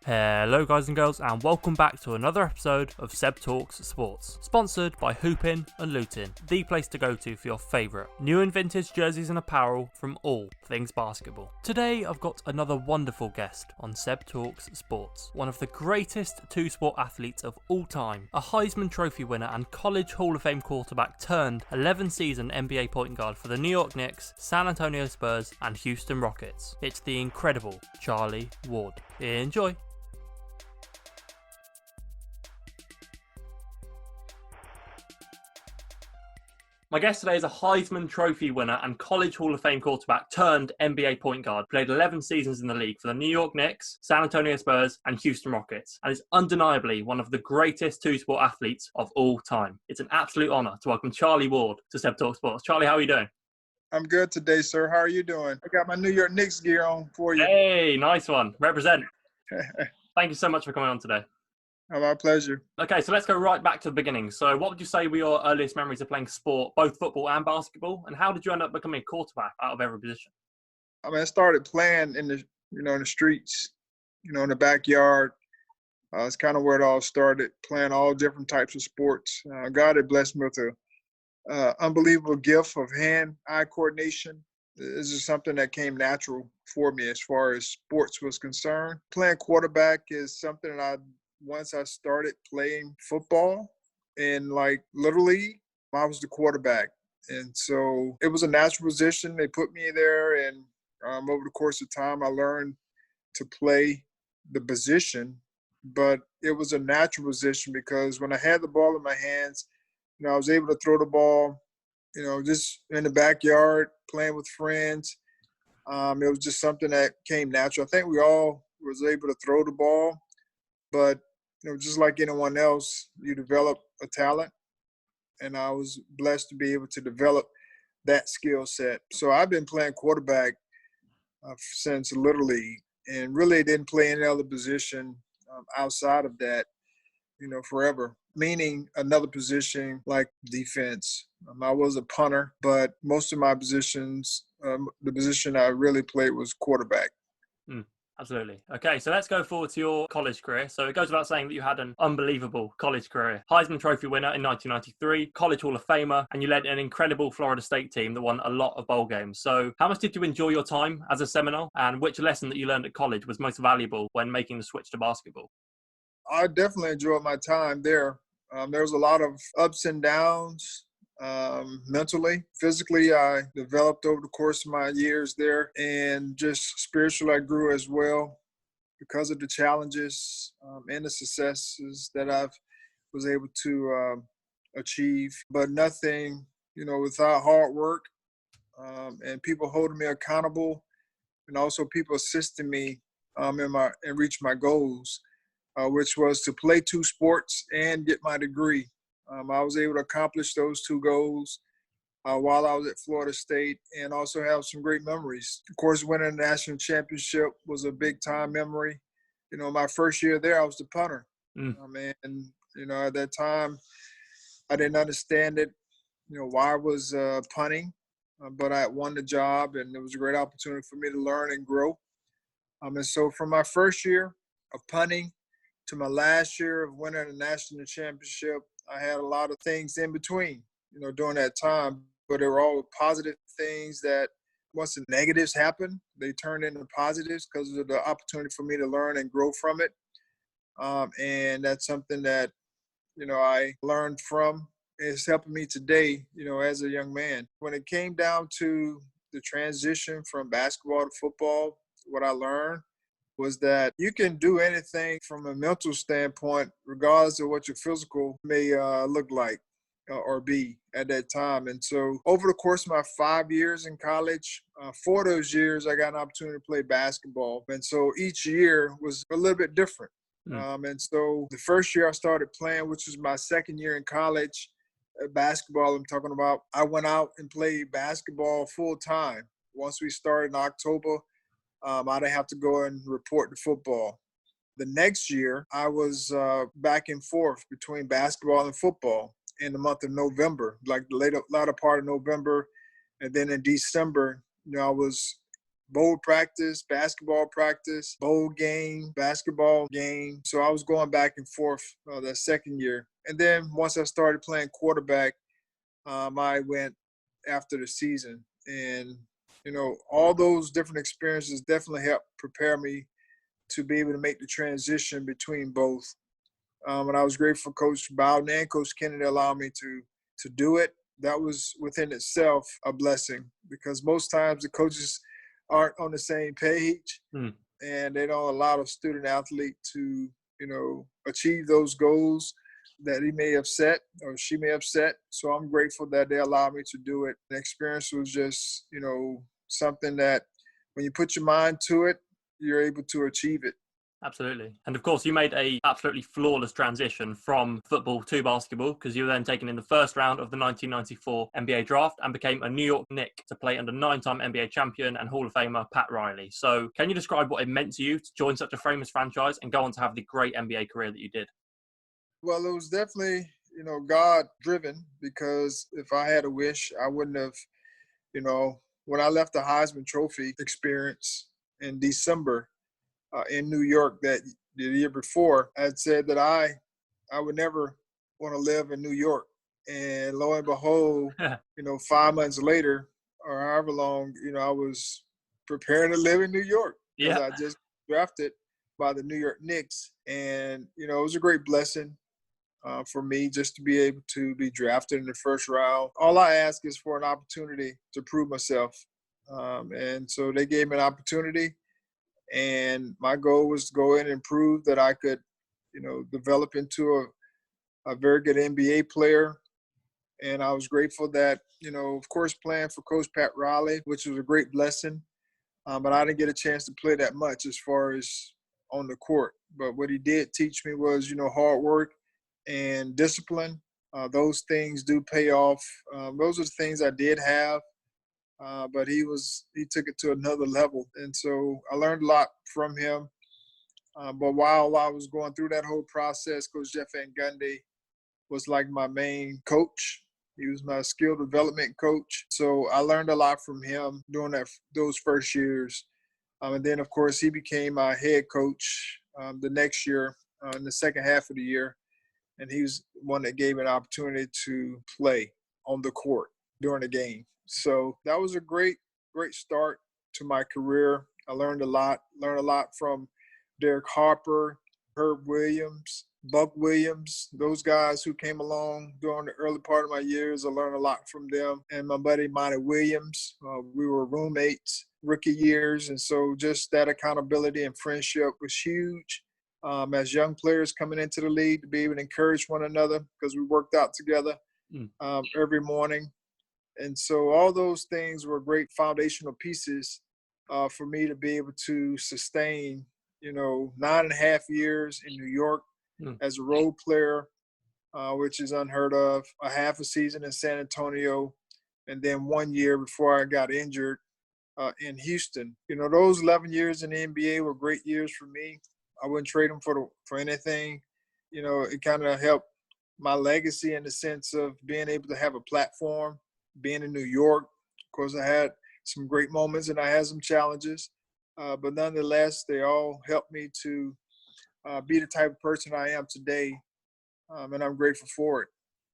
Hello guys and girls, and welcome back to another episode of Seb Talks Sports, sponsored by Hoopin and Luton, the place to go to for your favourite new and vintage jerseys and apparel from all things basketball. Today I've got another wonderful guest on Seb Talks Sports, one of the greatest two-sport athletes of all time, a Heisman Trophy winner and College Hall of Fame quarterback turned 11-season NBA point guard for the New York Knicks, San Antonio Spurs and Houston Rockets. It's the incredible Charlie Ward. Enjoy! My guest today is a Heisman Trophy winner and College Hall of Fame quarterback turned NBA point guard. Played 11 seasons in the league for the New York Knicks, San Antonio Spurs and Houston Rockets, and is undeniably one of the greatest two-sport athletes of all time. It's an absolute honour to welcome Charlie Ward to Seb Talks Sports. Charlie, how are you doing? I'm good today, sir. How are you doing? I got my New York Knicks gear on for you. Hey, nice one. Represent. Thank you so much for coming on today. Oh, my pleasure. Okay, so let's go right back to the beginning. So what would you say were your earliest memories of playing sport, both football and basketball? And how did you end up becoming a quarterback out of every position? I started playing in the streets, in the backyard. It's kind of where it all started, playing all different types of sports. God had blessed me with an unbelievable gift of hand-eye coordination. This is something that came natural for me as far as sports was concerned. Playing quarterback is something that once I started playing football in Little League, I was the quarterback. And so it was a natural position. They put me there, and over the course of time, I learned to play the position. But it was a natural position because when I had the ball in my hands, I was able to throw the ball, just in the backyard, playing with friends. It was just something that came natural. I think we all was able to throw the ball, but just like anyone else, you develop a talent, and I was blessed to be able to develop that skill set. So I've been playing quarterback since Little League, and really didn't play any other position outside of that, forever, meaning another position like defense. I was a punter, but most of my positions, the position I really played was quarterback. Absolutely. Okay, so let's go forward to your college career. So it goes without saying that you had an unbelievable college career. Heisman Trophy winner in 1993, College Hall of Famer, and you led an incredible Florida State team that won a lot of bowl games. So how much did you enjoy your time as a Seminole, and which lesson that you learned at college was most valuable when making the switch to basketball? I definitely enjoyed my time there. There was a lot of ups and downs. Mentally, physically, I developed over the course of my years there, and just spiritually, I grew as well because of the challenges and the successes that I was able to achieve. But nothing, without hard work and people holding me accountable, and also people assisting me in reach my goals, which was to play two sports and get my degree. I was able to accomplish those two goals while I was at Florida State, and also have some great memories. Of course, winning the national championship was a big-time memory. My first year there, I was the punter. At that time, I didn't understand it, why I was punting, but I had won the job, and it was a great opportunity for me to learn and grow. And so from my first year of punting to my last year of winning the national championship, I had a lot of things in between, during that time, but they were all positive things that once the negatives happened, they turned into positives because of the opportunity for me to learn and grow from it. And that's something that, I learned from. It's helping me today, as a young man. When it came down to the transition from basketball to football, what I learned was that you can do anything from a mental standpoint, regardless of what your physical may look like or be at that time. And so over the course of my 5 years in college, 4 of those years, I got an opportunity to play basketball. And so each year was a little bit different. And so the first year I started playing, which was my second year in college, basketball I'm talking about, I went out and played basketball full time. Once we started in October, I didn't have to go and report to football. The next year, I was back and forth between basketball and football in the month of November, like the latter part of November. And then in December, I was bowl practice, basketball practice, bowl game, basketball game. So I was going back and forth that second year. And then once I started playing quarterback, I went after the season. And, all those different experiences definitely helped prepare me to be able to make the transition between both. And I was grateful for Coach Bowden and Coach Kennedy allowed me to do it. That was within itself a blessing, because most times the coaches aren't on the same page and they don't allow the student athlete to, achieve those goals that he may have set or she may have set. So I'm grateful that they allowed me to do it. The experience was just, something that when you put your mind to it, you're able to achieve it. Absolutely. And of course, you made a absolutely flawless transition from football to basketball, because you were then taken in the first round of the 1994 NBA draft and became a New York Knick to play under 9-time NBA champion and Hall of Famer Pat Riley. So can you describe what it meant to you to join such a famous franchise and go on to have the great NBA career that you did? Well, it was definitely, God-driven, because if I had a wish, I wouldn't have, when I left the Heisman Trophy experience in December, in New York the year before, I'd said that I would never want to live in New York. And lo and behold, 5 months later or however long, I was preparing to live in New York, because I just drafted by the New York Knicks. And, it was a great blessing for me just to be able to be drafted in the first round. All I ask is for an opportunity to prove myself. And so they gave me an opportunity. And my goal was to go in and prove that I could, develop into a very good NBA player. And I was grateful that, of course, playing for Coach Pat Riley, which was a great blessing. But I didn't get a chance to play that much as far as on the court. But what he did teach me was, hard work and discipline. Those things do pay off. Those are the things I did have. But he took it to another level. And so I learned a lot from him. But while I was going through that whole process, Coach Jeff Van Gundy was like my main coach. He was my skill development coach. So I learned a lot from him during those first years. And then, of course, he became my head coach the next year, in the second half of the year. And he was one that gave me an opportunity to play on the court during the game. So that was a great start to my career. I learned a lot from Derek Harper, Herb Williams, Buck Williams, those guys who came along during the early part of my years. I learned a lot from them. And my buddy, Monty Williams, we were roommates rookie years. And so just that accountability and friendship was huge. As young players coming into the league, to be able to encourage one another, because we worked out together every morning. And so all those things were great foundational pieces for me to be able to sustain, 9.5 years in New York as a role player, which is unheard of, a half a season in San Antonio, and then 1 year before I got injured in Houston. Those 11 years in the NBA were great years for me. I wouldn't trade them for anything. It kind of helped my legacy in the sense of being able to have a platform, being in New York. Of course, I had some great moments and I had some challenges, but nonetheless, they all helped me to be the type of person I am today, and I'm grateful for it.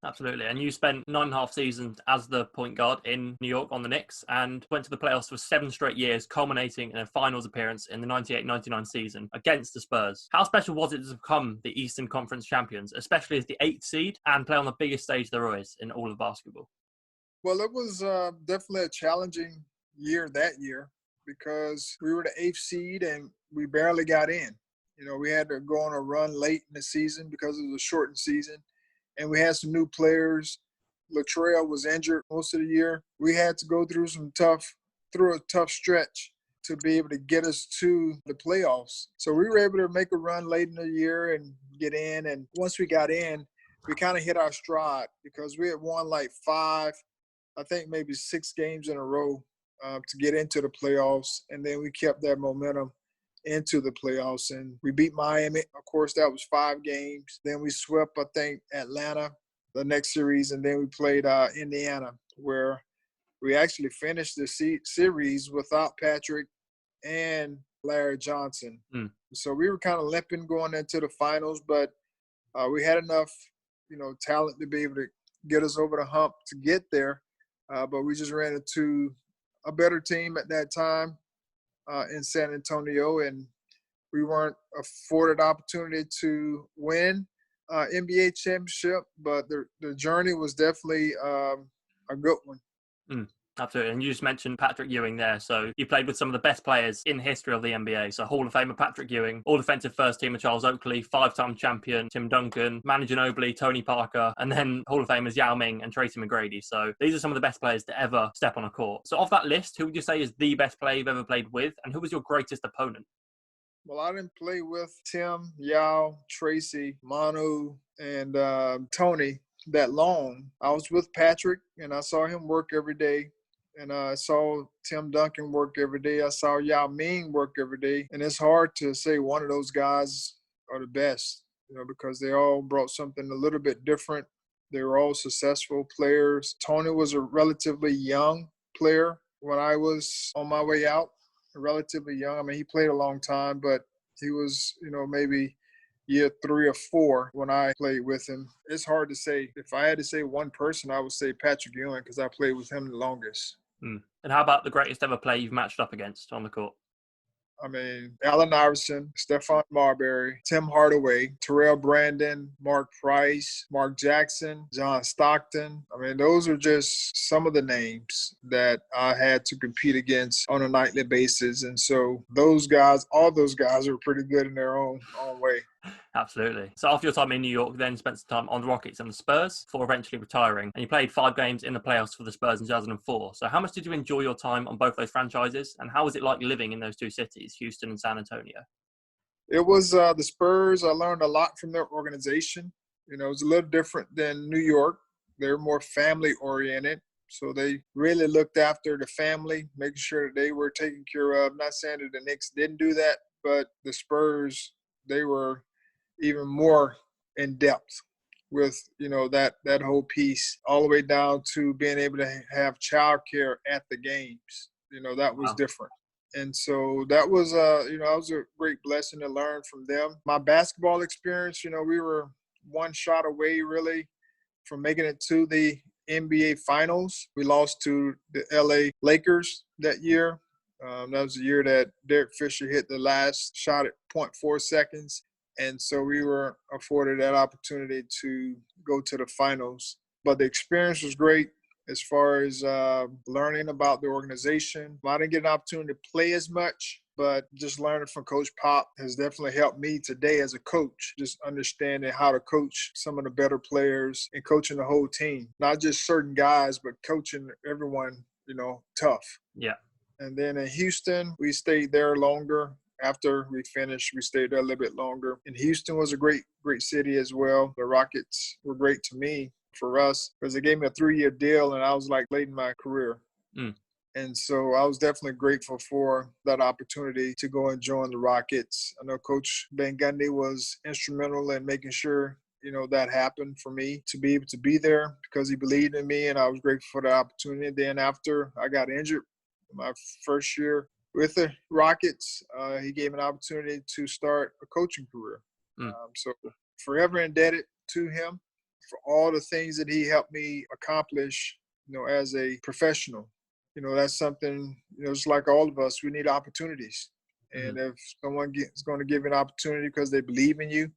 Absolutely. And you spent 9.5 seasons as the point guard in New York on the Knicks and went to the playoffs for 7 straight years, culminating in a finals appearance in the 98-99 season against the Spurs. How special was it to become the Eastern Conference champions, especially as the 8th seed, and play on the biggest stage there is in all of basketball? Well, it was definitely a challenging year that year, because we were the 8th seed and we barely got in. We had to go on a run late in the season because it was a shortened season. And we had some new players. Latrell was injured most of the year. We had to go through a tough stretch to be able to get us to the playoffs. So we were able to make a run late in the year and get in. And once we got in, we kind of hit our stride, because we had won like 5, I think maybe 6 games in a row to get into the playoffs. And then we kept that momentum into the playoffs, and we beat Miami. Of course, that was 5 games. Then we swept, I think, Atlanta the next series, and then we played Indiana, where we actually finished the series without Patrick and Larry Johnson. Mm. So we were kind of limping going into the finals, but we had enough, talent to be able to get us over the hump to get there. But we just ran into a better team at that time in San Antonio, and we weren't afforded opportunity to win NBA championship, but the journey was definitely a good one. Mm. Absolutely. And you just mentioned Patrick Ewing there. So you played with some of the best players in the history of the NBA. So Hall of Famer Patrick Ewing, All-Defensive First Teamer Charles Oakley, 5-time champion Tim Duncan, Manu Ginobili, Tony Parker, and then Hall of Famers Yao Ming and Tracy McGrady. So these are some of the best players to ever step on a court. So off that list, who would you say is the best player you've ever played with? And who was your greatest opponent? Well, I didn't play with Tim, Yao, Tracy, Manu, and Tony that long. I was with Patrick, and I saw him work every day. And I saw Tim Duncan work every day. I saw Yao Ming work every day. And it's hard to say one of those guys are the best, because they all brought something a little bit different. They were all successful players. Tony was a relatively young player when I was on my way out, relatively young. I mean, he played a long time, but he was, maybe year 3 or 4 when I played with him. It's hard to say. If I had to say one person, I would say Patrick Ewing because I played with him the longest. And how about the greatest ever player you've matched up against on the court? I mean, Allen Iverson, Stephon Marbury, Tim Hardaway, Terrell Brandon, Mark Price, Mark Jackson, John Stockton. I mean, those are just some of the names that I had to compete against on a nightly basis. And so those guys, all those guys are pretty good in their own way. Absolutely. So after your time in New York, then spent some time on the Rockets and the Spurs before eventually retiring. And you played 5 games in the playoffs for the Spurs in 2004. So how much did you enjoy your time on both those franchises? And how was it like living in those 2 cities, Houston and San Antonio? It was the Spurs. I learned a lot from their organization. It was a little different than New York. They're more family oriented. So they really looked after the family, making sure that they were taken care of. Not saying that the Knicks didn't do that, but the Spurs, they were even more in depth with, that whole piece, all the way down to being able to have childcare at the games. That was different. And so that was, that was a great blessing to learn from them. My basketball experience, we were one shot away really from making it to the NBA Finals. We lost to the LA Lakers that year. That was the year that Derek Fisher hit the last shot at 0.4 seconds. And so we were afforded that opportunity to go to the finals. But the experience was great as far as learning about the organization. I didn't get an opportunity to play as much, but just learning from Coach Pop has definitely helped me today as a coach, just understanding how to coach some of the better players and coaching the whole team, not just certain guys, but coaching everyone, tough. Yeah. And then in Houston, we stayed there longer. After we finished, we stayed there a little bit longer. And Houston was a great, great city as well. The Rockets were great to me, for us, because they gave me a 3-year deal, and I was like late in my career. And so I was definitely grateful for that opportunity to go and join the Rockets. I know Coach Ben Gundy was instrumental in making sure, that happened for me to be able to be there because he believed in me, and I was grateful for the opportunity. Then after I got injured, my first year with the Rockets, he gave me an opportunity to start a coaching career. So forever indebted to him for all the things that he helped me accomplish, as a professional. That's something, just like all of us, we need opportunities. And if someone is going to give you an opportunity because they believe in you,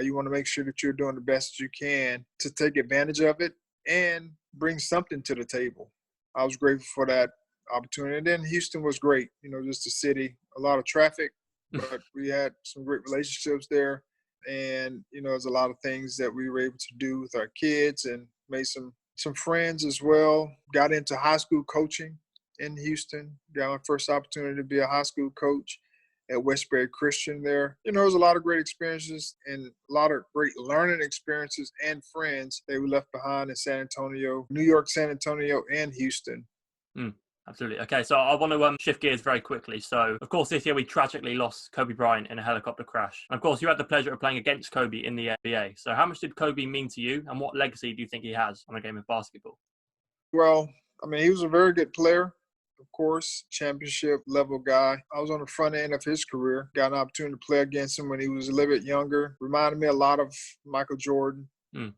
you want to make sure that you're doing the best you can to take advantage of it and bring something to the table. I was grateful for that opportunity. And then Houston was great, just a city, a lot of traffic, but we had some great relationships there. And, there's a lot of things that we were able to do with our kids and made some friends as well. Got into high school coaching in Houston. Got my first opportunity to be a high school coach at Westbury Christian there. There was a lot of great experiences and a lot of great learning experiences and friends that we left behind in San Antonio, New York, San Antonio, and Houston. Absolutely. Okay, so I want to shift gears very quickly. So, of course, this year we tragically lost Kobe Bryant in a helicopter crash. And, of course, you had the pleasure of playing against Kobe in the NBA. So how much did Kobe mean to you, and what legacy do you think he has on a game of basketball? Well, I mean, he was a very good player. of course, championship level guy. I was on the front end of his career. Got an opportunity to play against him when he was a little bit younger. Reminded me a lot of Michael Jordan. In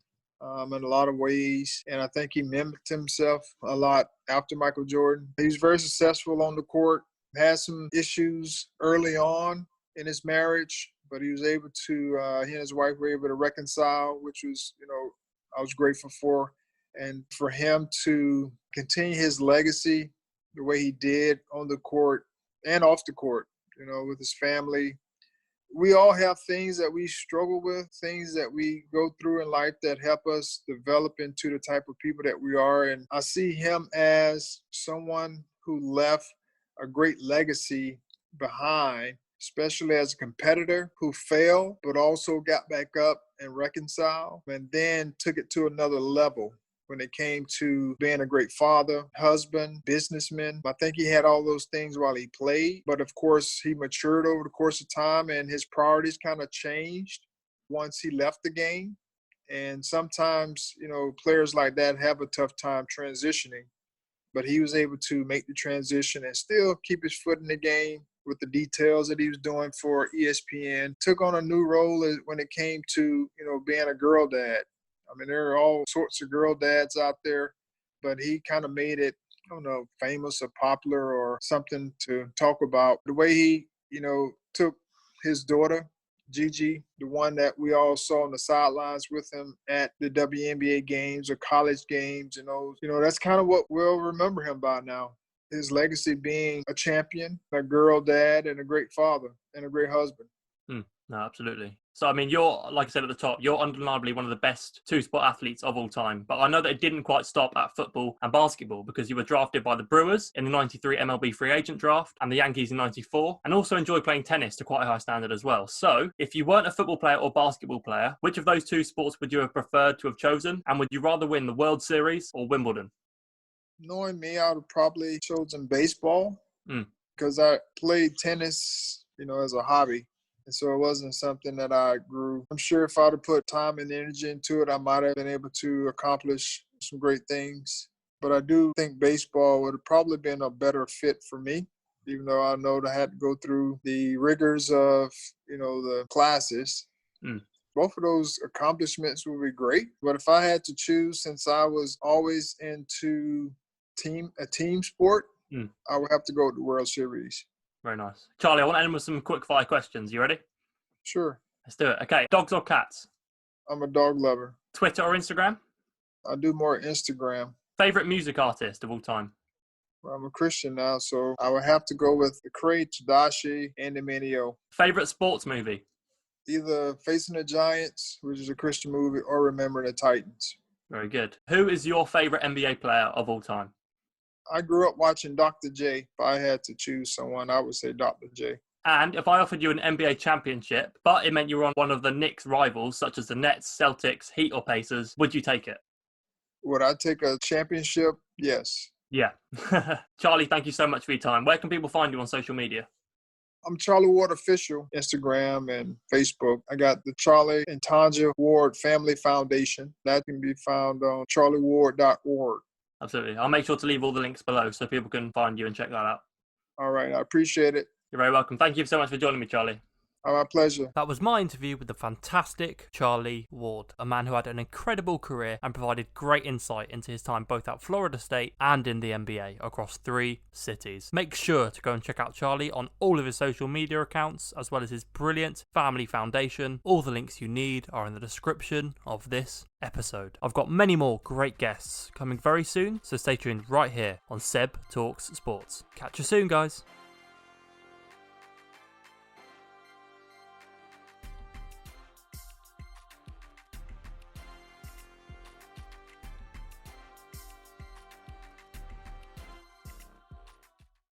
a lot of ways. And I think he mimicked himself a lot after Michael Jordan. He was very successful on the court, had some issues early on in his marriage, but he was able to, he and his wife were able to reconcile, which was, I was grateful for. And for him to continue his legacy the way he did on the court and off the court, with his family. We all have things that we struggle with, things that we go through in life that help us develop into the type of people that we are. And I see him as someone who left a great legacy behind, especially as a competitor who failed, but also got back up and reconciled and then took it to another level when it came to being a great father, husband, businessman. I think he had all those things while he played, but of course he matured over the course of time and his priorities kind of changed once he left the game. And sometimes, players like that have a tough time transitioning, but he was able to make the transition and still keep his foot in the game with the details that he was doing for ESPN. Took on a new role when it came to, being a girl dad. I mean, there are all sorts of girl dads out there, but he kind of made it, famous or popular or something to talk about. The way he, took his daughter, Gigi, the one that we all saw on the sidelines with him at the WNBA games or college games, that's kind of what we'll remember him by now. His legacy being a champion, a girl dad, and a great father and a great husband. No, absolutely. So, I mean, you're, like I said at the top, you're undeniably one of the best two-sport athletes of all time. But I know that it didn't quite stop at football and basketball because you were drafted by the Brewers in the 93 MLB free agent draft and the Yankees in 94, and also enjoy playing tennis to quite a high standard as well. So, if you weren't a football player or basketball player, which of those two sports would you have preferred to have chosen? And would you rather win the World Series or Wimbledon? Knowing me, I would have probably chosen baseball because I played tennis, as a hobby. And so it wasn't something that I grew. I'm sure if I'd have put time and energy into it, I might have been able to accomplish some great things. But I do think baseball would have probably been a better fit for me, even though I know that I had to go through the rigors of, the classes. Both of those accomplishments would be great. But if I had to choose, since I was always into a team sport, I would have to go with the World Series. Very nice. Charlie, I want to end with some quick fire questions. You ready? Sure. Let's do it. Okay. Dogs or cats? I'm a dog lover. Twitter or Instagram? I do more Instagram. Favorite music artist of all time? Well, I'm a Christian now, so I would have to go with Lecrae, Tadashi, and Emilio. Favorite sports movie? Either Facing the Giants, which is a Christian movie, or Remember the Titans. Very good. Who is your favorite NBA player of all time? I grew up watching Dr. J. If I had to choose someone, I would say Dr. J. And if I offered you an NBA championship, but it meant you were on one of the Knicks rivals, such as the Nets, Celtics, Heat, or Pacers, would you take it? Would I take a championship? Yes. Yeah. Charlie, thank you so much for your time. Where can people find you on social media? I'm Charlie Ward Official, Instagram and Facebook. I got the Charlie and Tanja Ward Family Foundation. That can be found on charlieward.org. Absolutely. I'll make sure to leave all the links below so people can find you and check that out. All right. I appreciate it. You're very welcome. Thank you so much for joining me, Charlie. My pleasure. That was my interview with the fantastic Charlie Ward, a man who had an incredible career and provided great insight into his time both at Florida State and in the NBA across 3 cities. Make sure to go and check out Charlie on all of his social media accounts, as well as his brilliant family foundation. All the links you need are in the description of this episode. I've got many more great guests coming very soon, so stay tuned right here on Seb Talks Sports. Catch you soon, guys.